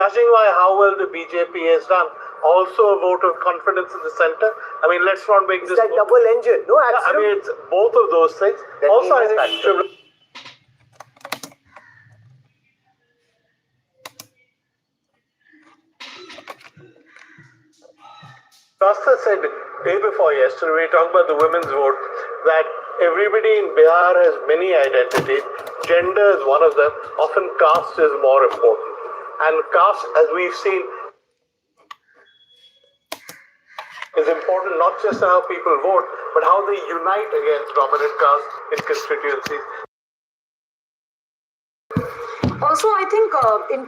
judging by how well the BJP has done, also a vote of confidence in the centre. I mean, let's not make this... That double engine. No, absolutely. I mean, it's both of those things. That also, I think... Rasta said day before yesterday, we talked about the women's vote, that everybody in Bihar has many identities. Gender is one of them. Often caste is more important. And caste, as we've seen, is important not just how people vote, but how they unite against dominant caste in constituencies. Also, I think in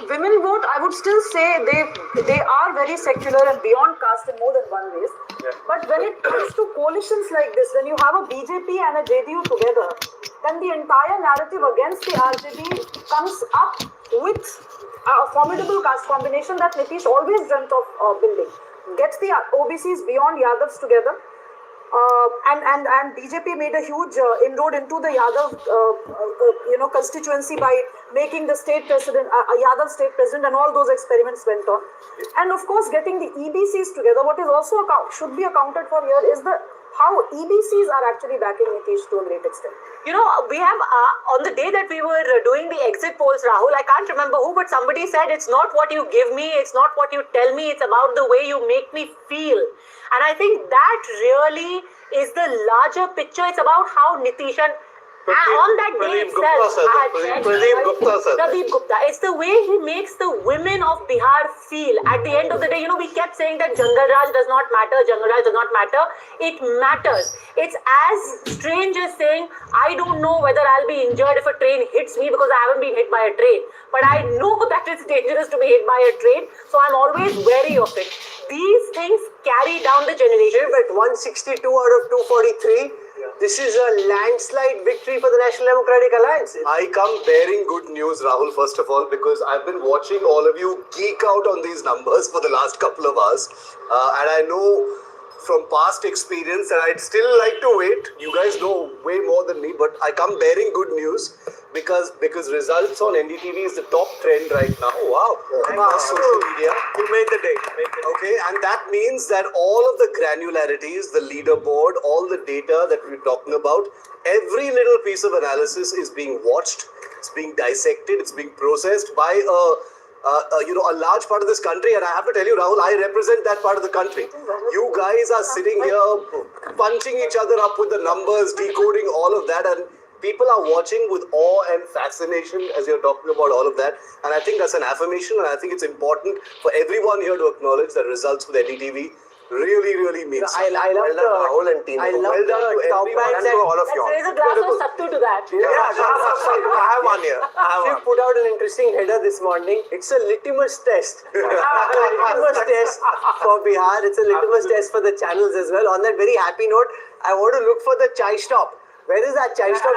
women vote, I would still say they are very secular and beyond caste in more than one ways. Yeah. But when it comes to coalitions like this, when you have a BJP and a JDU together, then the entire narrative against the RJD comes up with a formidable caste combination that Nitish always dreamt of building. Gets the OBCs beyond Yadavs together. And BJP made a huge inroad into the Yadav, constituency by making the state president, Yadav state president, and all those experiments went on. And of course, getting the EBCs together. What is also should be accounted for here is how EBCs are actually backing Nitish to a great extent. You know, we have, on the day that we were doing the exit polls, Rahul, I can't remember who, but somebody said, it's not what you give me, it's not what you tell me, it's about the way you make me feel. And I think that really is the larger picture. It's about how Nitish and on that day itself, Pradeep Gupta, it's the way he makes the women of Bihar feel. At the end of the day, we kept saying that Jangal Raj does not matter, Jangal Raj does not matter. It matters. It's as strange as saying, I don't know whether I'll be injured if a train hits me because I haven't been hit by a train. But I know that it's dangerous to be hit by a train, so I'm always wary of it. These things carry down the generation. At 162 out of 243, this is a landslide victory for the National Democratic Alliance. I come bearing good news, Rahul, first of all, because I've been watching all of you geek out on these numbers for the last couple of hours. And I know from past experience that I'd still like to wait. You guys know way more than me, but I come bearing good news because results on NDTV is the top trend right now. Wow. Across social media. You made the day. Okay, and that means that all of the granularities, the leaderboard, all the data that we're talking about, every little piece of analysis is being watched, it's being dissected, it's being processed by a large part of this country. And I have to tell you, Rahul, I represent that part of the country. You guys are sitting here punching each other up with the numbers, decoding all of that, and people are watching with awe and fascination as you're talking about all of that. And I think that's an affirmation, and I think it's important for everyone here to acknowledge that results with NDTV really means. I love the Rahul and team. I love well done to the top everyone bands and to all of you. Let's raise a glass of sattu to that. I have one here. She put out an interesting header this morning. It's a litmus test. Litmus test for Bihar. It's a litmus test for the channels as well. On that very happy note, I want to look for the chai stop. Where is that chai stop?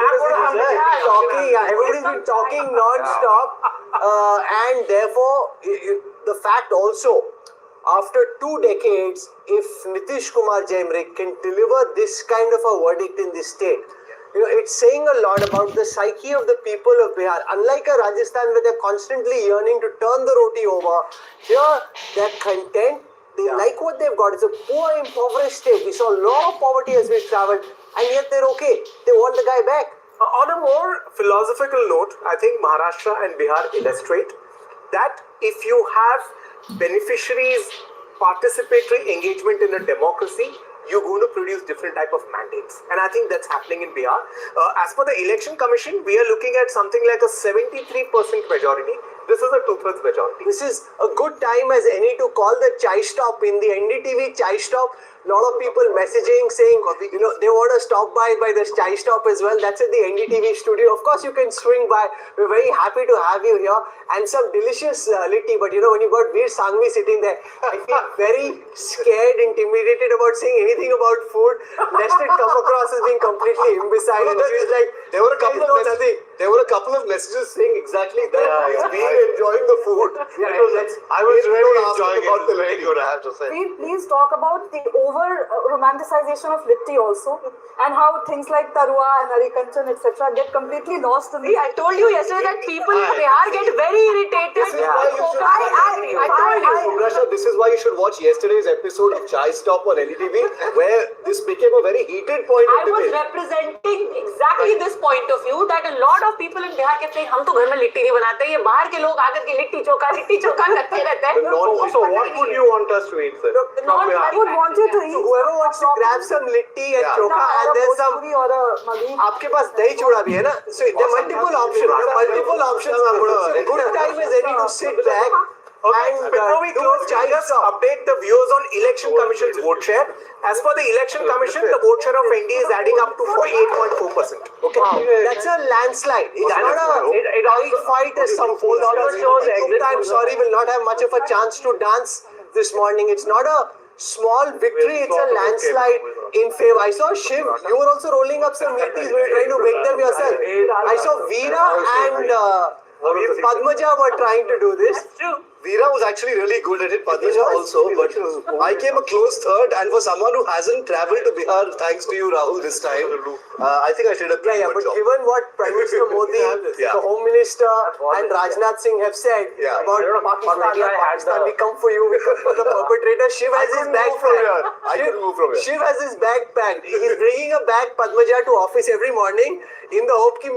Everybody's been talking non-stop. And therefore, the fact also, after 2 decades, if Nitish Kumar Jaimrik can deliver this kind of a verdict in this state, it's saying a lot about the psyche of the people of Bihar. Unlike a Rajasthan where they're constantly yearning to turn the roti over, here they're content. They like what they've got. It's a poor, impoverished state. We saw a lot of poverty as we traveled, and yet they're okay. They want the guy back. On a more philosophical note, I think Maharashtra and Bihar illustrate that if you have beneficiaries' participatory engagement in a democracy, you're going to produce different type of mandates. And I think that's happening in Bihar. As per the Election Commission, we are looking at something like a 73% majority. This is a 2/3 majority. This is a good time as any to call the chai stop in the NDTV chai stop. A lot of people messaging saying, they want to stop by this chai stop as well. That's at the NDTV studio. Of course, you can swing by. We're very happy to have you here. And some delicious litti. But when you've got Veer Sanghvi sitting there, I feel very scared, intimidated about saying anything about food. Lest it come across as being completely imbecile. And she's like, There were a couple of messages saying exactly that. He's enjoying the food. I was really Don't ask enjoying him about it. the Very litti. good, I have to say. Please talk about the over romanticization of litti also, and how things like tarua and harikanchan etc. get completely lost in the. I told you yesterday that people in Bihar get very irritated. I told you. Ugrasha, this is why you should watch yesterday's episode of Chai Stop on NDTV, where this became a very heated point I of was debate. representing exactly this point of view that a lot of people in Bihar kept saying हम तो घर में लिट्टी नहीं बनाते ये बाहर के लोग आकर के लिट्टी चोखा करते रहते हैं So what would you want us to eat then? I would want you to eat. Whoever wants to grab some litti and chokha, and there's some. or a maghi. आपके पास दही चूड़ा भी है ना? So there are multiple options. Good time is ready to sit back. And Before we close, just update the viewers on Election Commission's vote share. As per the Election Commission, the vote share of NDA is adding up to 48.4%. Okay. That's a landslide. It's not a tight fight as some polls show. I'm sorry, will not have much of a chance to dance this morning. It's not a small victory, it's a landslide in favor. I saw Shiv, you were also rolling up some meaties, we were trying to make them yourself. I saw Veera and Padmaja were trying to do this. Veera was actually really good at it, Padmaja also, but I came a close third, and for someone who hasn't travelled to Bihar, thanks to you, Rahul, this time, I think I did a pretty Yeah, good but job. given what Prime Minister Modi, the Home Minister and Rajnath Singh have said about Pakistan, we come for you, we come for the perpetrator, Shiv has his bag packed. I could move from here. Shiv has his bag packed. He's bringing a bag Padmaja to office every morning in the hope ki